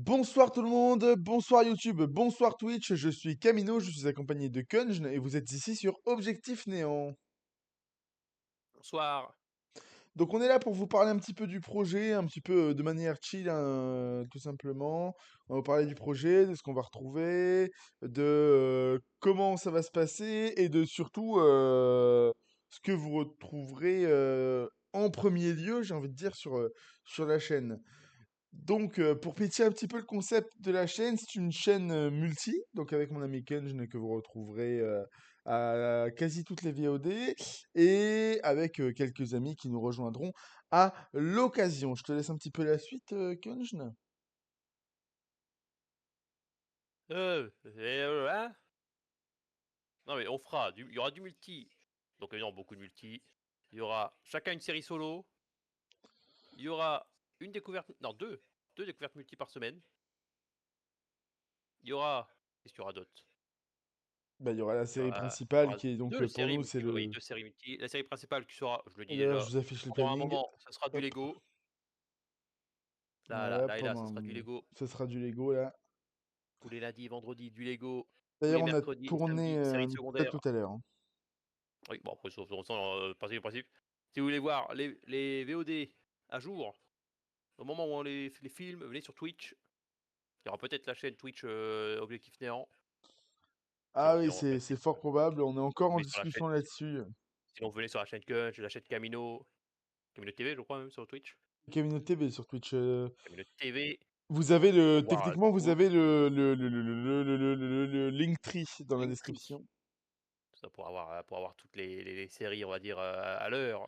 Bonsoir tout le monde, bonsoir YouTube, bonsoir Twitch, je suis Camino, je suis accompagné de Kunj et vous êtes ici sur Objectif Néant. Bonsoir. Donc on est là pour vous parler un petit peu du projet, un petit peu de manière chill, hein, tout simplement. On va vous parler du projet, de ce qu'on va retrouver, de comment ça va se passer et de surtout ce que vous retrouverez en premier lieu, j'ai envie de dire, sur la chaîne. Donc, pour pitcher un petit peu le concept de la chaîne, c'est une chaîne multi, donc avec mon ami Kenj que vous retrouverez à quasi toutes les VOD, et avec quelques amis qui nous rejoindront à l'occasion. Je te laisse un petit peu la suite, Kenj. Hein? Non mais on fera il y aura du multi. Donc non, beaucoup de multi. Il y aura chacun une série solo. Il y aura une découverte, non deux découvertes multi par semaine. Il y aura, qu'est-ce qu'il y aura d'autre? Bah, il y aura la Il y série aura, il y principale aura qui est donc deux pour séries nous, c'est multi. Oui, le. deux séries multi. La série principale qui sera, je le dis D'ailleurs, je déjà, vous affiche le pendant un planning. moment, ça sera du Hop, Lego. voilà, Là et là, ça sera du Lego. ce sera du Lego là. Tous les lundis, vendredis, du Lego. Tous D'ailleurs, les on a mercredis et tourné samedis, série ça secondaire. tout à l'heure, hein. Oui, bon après, principe. Si vous voulez voir les VOD à jour, au moment où on les films, venez sur Twitch. Il y aura peut-être la chaîne Twitch Objectif Néant. Ah oui, Sinon, on c'est reste- fort probable, on est encore en venez sur la chaîne. discussion là-dessus. Sinon, venez sur la chaîne Kunch, la chaîne Camino. Camino TV, je crois, même sur Twitch. Camino TV sur Twitch. Camino TV, Vous avez pour le, voir techniquement, vous tout, avez le Linktree dans la Linktree. description. Tout ça pour avoir toutes les séries, on va dire, à l'heure.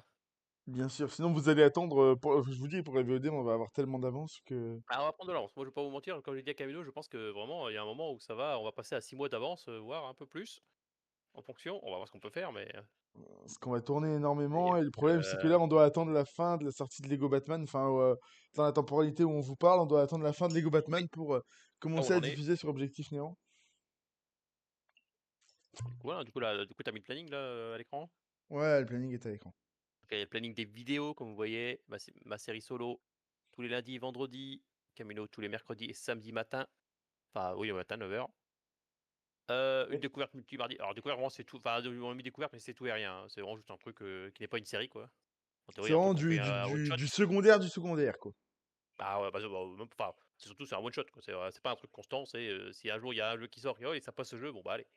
Bien sûr. Sinon, vous allez attendre. Je vous dis, pour la VOD, on va avoir tellement d'avance que. Ah, on va prendre de l'avance. Moi, je vais pas vous mentir, comme j'ai dit à Camino, je pense que vraiment, il y a un moment où ça va, on va passer à 6 mois d'avance, voire un peu plus, en fonction. On va voir ce qu'on peut faire, mais. Parce qu'on va tourner énormément. Et, Et le problème, c'est que là, on doit attendre la fin de la sortie de Lego Batman. Enfin, dans la temporalité où on vous parle, on doit attendre la fin de Lego oui, Batman pour là où commencer on à en est. diffuser sur Objectif Néant. Du coup, voilà, du coup, t'as mis le planning là à l'écran. Ouais, le planning est à l'écran. Donc, il y a le planning des vidéos, comme vous voyez, ma série solo tous les lundis, vendredis, Camino tous les mercredis et samedis matin. Enfin, oui, au matin, 9h. Une Et découverte multi mardi. Alors, découverte, vraiment, c'est tout. Enfin, on a mis découverte, mais c'est tout et rien, hein. C'est vraiment juste un truc qui n'est pas une série, quoi. En c'est théorie, un vraiment truc qu'on fait one shot. du secondaire, quoi. Bah ouais, même, enfin, c'est surtout c'est un one shot, quoi. C'est pas un truc constant. C'est si un jour il y a un jeu qui sort, et ça passe ce jeu, bon bah allez.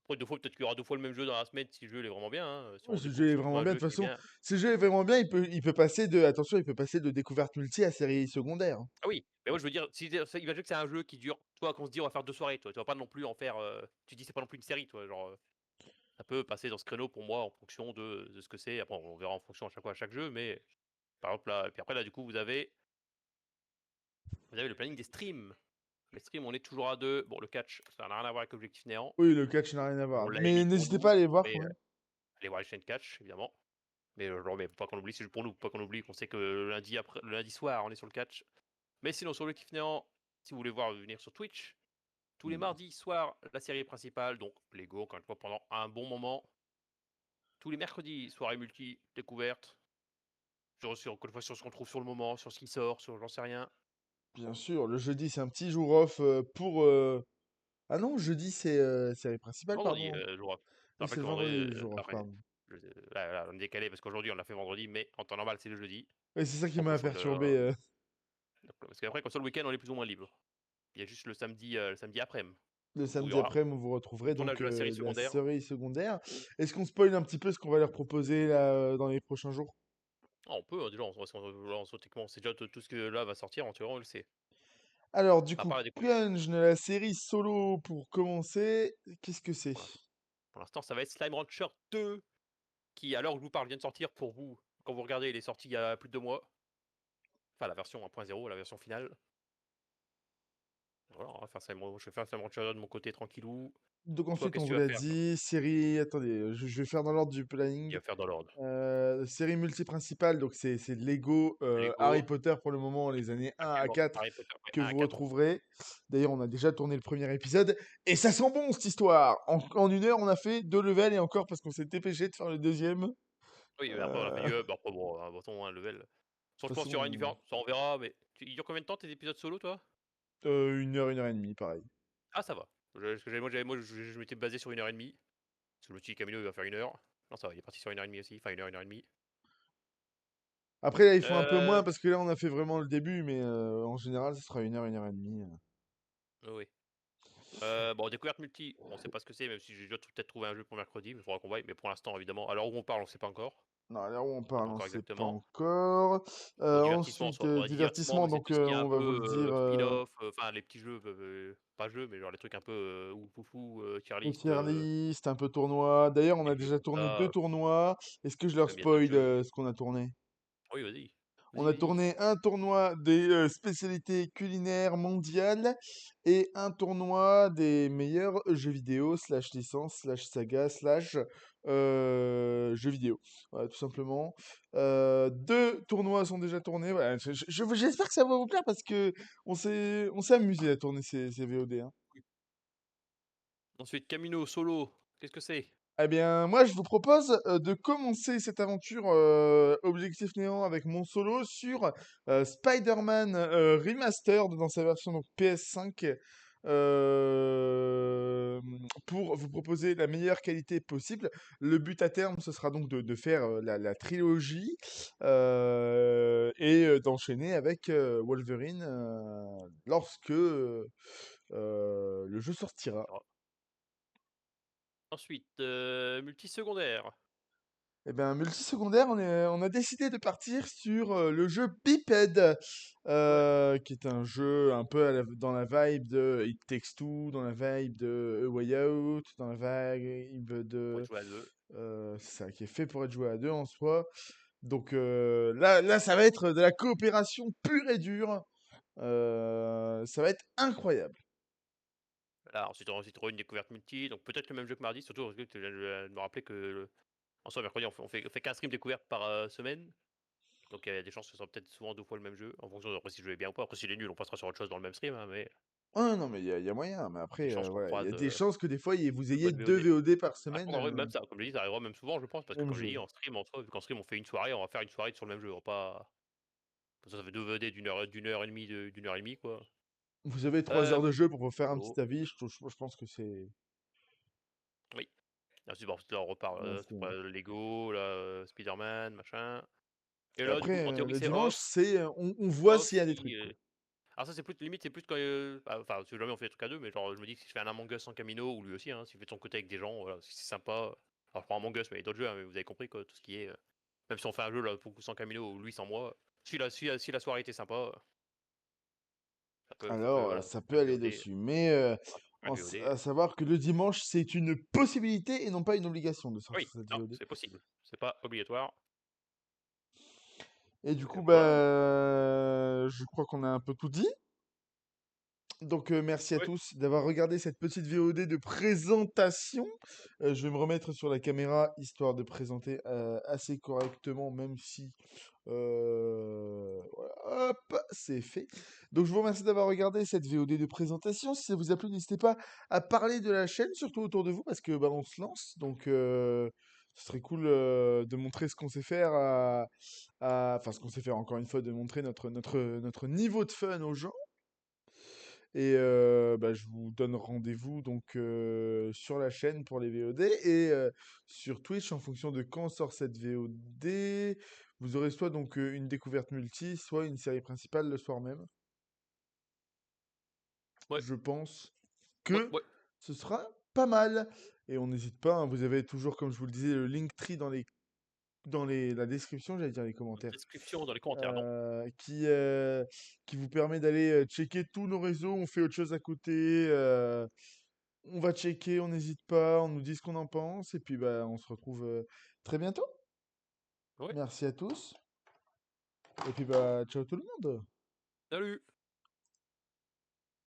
Après, deux fois, peut-être qu'il y aura deux fois le même jeu dans la semaine si le jeu il est vraiment bien, hein. Si Ouais, on ce découvre, jeu est si on trouve vraiment un bien. De jeu toute qui est façon, bien. ce jeu est vraiment bien. Il peut passer de, attention, il peut passer de découverte multi à série secondaire, hein. Ah oui, mais moi je veux dire, si imagine que c'est un jeu qui dure, toi, qu'on se dit on va faire 2 soirées, toi, tu vas pas non plus en faire, tu dis c'est pas non plus une série, toi, genre, ça peut passer dans ce créneau pour moi en fonction de ce que c'est. Après on verra en fonction à chaque fois à chaque jeu, mais par exemple là, et puis après là du coup vous avez le planning des streams. Les streams, on est toujours à 2. Bon, le catch, ça n'a rien à voir avec Objectif Néant. Oui, le catch n'a rien à On voir. l'a Mais émis pour n'hésitez pas à nous, aller voir mais quand même. allez voir les chaînes catch évidemment. Mais genre, mais faut pas qu'on oublie, c'est juste pour nous, faut pas qu'on oublie qu'on sait que le lundi soir, on est sur le catch. Mais sinon sur Objectif Néant, si vous voulez voir, venir sur Twitch. Tous les mardis soirs, la série principale, donc Lego, encore une fois, pendant un bon moment. Tous les mercredis, soirée multi, découverte. Encore une fois, sur ce qu'on trouve sur le moment, sur ce qui sort, sur j'en sais rien. Bien sûr, le jeudi, c'est un petit jour off pour. Ah non, jeudi, c'est série principale, Vendredi, pardon. je vois. Je Oui, rappelle c'est que le vendredi, vendredi, le jour off, après, pardon. là, on est décalé parce qu'aujourd'hui, on l'a fait vendredi, mais en temps normal, c'est le jeudi. Oui, c'est ça qui On peut m'a choisir. perturbé. Parce qu'après, comme ça, le week-end, on est plus ou moins libre. Il y a juste le samedi après-midi, Le où il y samedi aura après, vous le retrouverez tournage donc de la série la secondaire. série secondaire. Est-ce qu'on spoil un petit peu ce qu'on va leur proposer là, dans les prochains jours? Ah, on peut, déjà, techniquement, c'est déjà tout ce que là va sortir, en théorie, on le sait. Alors, du À coup, part la découverte. Plunge, la série solo pour commencer, qu'est-ce que c'est? Pour l'instant, ça va être Slime Rancher 2, qui, à l'heure où je vous parle, vient de sortir pour vous. Quand vous regardez, il est sorti il y a plus de 2 mois. Enfin, la version 1.0, la version finale. Voilà, je vais faire Slime Rancher 2 de mon côté, tranquillou. Donc Toi, ensuite, qu'est-ce on que vous tu vas l'a faire, toi? dit, série... Attendez, je vais faire dans l'ordre du Il planning. va faire dans l'ordre. Série multi-principale, donc c'est Lego Harry Lego, Potter pour le moment, les années 1 à actuellement, 4 Harry Potter, ouais, que 1 à vous 4. retrouverez. D'ailleurs, on a déjà tourné le premier épisode et ça sent bon cette histoire. En 1 heure, on a fait 2 levels et encore parce qu'on s'est dépêché de faire le deuxième. Oui, mais après, on a fait Euh, du hub. Après, bon, bâton, un level. De Sans, je toute pense qu'il y aura une façon, différence. Ça, on verra. Mais il dure combien de temps tes épisodes solo, toi? Une heure et demie, pareil. Ah ça va. Parce que je m'étais basé sur 1 heure et demie. Parce que l'outil Camino il va faire 1 heure. Non ça va, il est parti sur 1 heure et demie aussi, enfin 1 heure, 1 heure et demie. Après, là, il faut un peu moins Heu, parce que là, on a fait vraiment le début, mais en général, ce sera une heure et demie. oui. Bon découverte multi, on sait pas ce que c'est, même si j'ai déjà peut-être trouvé un jeu pour mercredi, mais il faudra qu'on voie. Mais pour l'instant évidemment, à l'heure où on parle, on sait pas encore. Non, à l'heure où on On sait pas parle, on encore sait pas exactement. encore. Bon divertissement, Ensuite, soit ouais divertissement, divertissement, mais c'est donc tout ce qui est un on va vous le peu, dire. spin-off, enfin les petits jeux, pas jeux, mais genre les trucs un peu, ouf foufou, tier Les list, tier list, un peu tournoi. D'ailleurs, on des a jeux déjà comme tourné deux ça, tournois. Est-ce que je leur même il y a d'autres spoil jeux. ce qu'on a tourné? Oui vas-y. On Vas-y, a vas-y. tourné un tournoi des spécialités culinaires mondiales et un tournoi des meilleurs jeux vidéo, slash licence, slash saga, slash jeux vidéo. Voilà, tout simplement. Deux tournois sont déjà tournés. Voilà, j'espère que ça va vous plaire parce que on s'est amusé à tourner ces VOD, hein. Ensuite Camino solo, qu'est-ce que c'est? Eh bien, moi, je vous propose de commencer cette aventure Objectif Néant avec mon solo sur Spider-Man Remastered dans sa version donc PS5 euh, pour vous proposer la meilleure qualité possible. Le but à terme, ce sera donc de faire la trilogie et d'enchaîner avec Wolverine lorsque le jeu sortira. Ensuite, multi-secondaire. Eh bien, multisecondaire, on a décidé de partir sur le jeu Beeped, Ouais, qui est un jeu un peu dans la vibe de It Takes Two, dans la vibe de A Way Out, dans la vibe pour de... jouer à 2. c'est ça, qui est fait pour être joué à deux en soi. Donc là, ça va être de la coopération pure et dure. Ça va être incroyable. Là, ensuite, on aura une découverte multi, donc peut-être le même jeu que mardi, surtout parce que tu viens de me rappeler que en soi, mercredi, on fait 15 streams découvertes par semaine. Donc il y a des chances que ce soit peut-être souvent 2 fois le même jeu, en fonction de après si je vais bien ou pas. Après, s'il est nul, on passera sur autre chose dans le même stream, hein, mais Ah non, mais il y a moyen. Mais des après, chances qu'on voilà, il y croise a des chances que des fois, vous de ayez bonnes deux VOD. VOD par Ah, je semaine, pense en vrai, même ça, comme je l'ai dit, ça arrivera même souvent, je pense, parce que même comme je l'ai dit, jeu. en stream, en soi, vu qu'en stream, on fait une soirée, on va faire une soirée sur le même jeu. On va pas. Comme ça fait 2 VOD d'une heure et demie, d'une heure et demie, quoi. Vous avez 3 heures Euh, de jeu pour vous faire un Solo, petit avis. Je pense que c'est oui. Ensuite, bon, là, on reparle assez, sur hein. Lego, là, Spider-Man, machin. Et Et là, du après, coup, en théorie, le c'est dimanche, off. on voit Off s'il y a des si. trucs, quoi. Alors ça c'est plus limite, c'est plus quand enfin si jamais on fait des trucs à deux, mais genre je me dis que si je fais un Among Us sans Camino ou lui aussi, hein, s'il fait de son côté avec des gens, voilà, si c'est sympa. Alors je prends Among Us mais il y a d'autres jeux, hein, mais vous avez compris quoi, tout ce qui est même si on fait un jeu là pour le coup sans Camino ou lui sans moi, si la soirée était sympa, ça peut Alors, voilà, ça peut faire une aller VOD, dessus. Mais faire une VOD. à savoir que le dimanche, c'est une possibilité et non pas une obligation de sortir Oui, cette non, VOD. c'est possible. C'est pas obligatoire. Et du coup, Voilà. je crois qu'on a un peu tout dit. Donc, merci à Oui. tous d'avoir regardé cette petite VOD de présentation. Je vais me remettre sur la caméra histoire de présenter assez correctement, même si voilà, hop, c'est fait. Donc je vous remercie d'avoir regardé cette VOD de présentation. Si ça vous a plu, n'hésitez pas à parler de la chaîne, surtout autour de vous, parce que bah, on se lance. Donc ce serait cool de montrer ce qu'on sait faire enfin ce qu'on sait faire encore une fois, de montrer notre niveau de fun aux gens. Et bah, je vous donne rendez-vous donc sur la chaîne pour les VOD et sur Twitch en fonction de quand sort cette VOD. Vous aurez soit donc une découverte multi, soit une série principale le soir même. Ouais, Je pense ouais, que ouais. ce sera pas mal. Et on n'hésite pas, hein, vous avez toujours, comme je vous le disais, le Linktree la description, j'allais dire les commentaires, Description dans les commentaires, non. euh, qui, euh, qui vous permet d'aller checker tous nos réseaux. On fait autre chose à côté. On va checker, on n'hésite pas, on nous dit ce qu'on en pense, et puis bah, on se retrouve très bientôt. Ouais. Merci à tous, et puis bah, ciao tout le monde. Salut.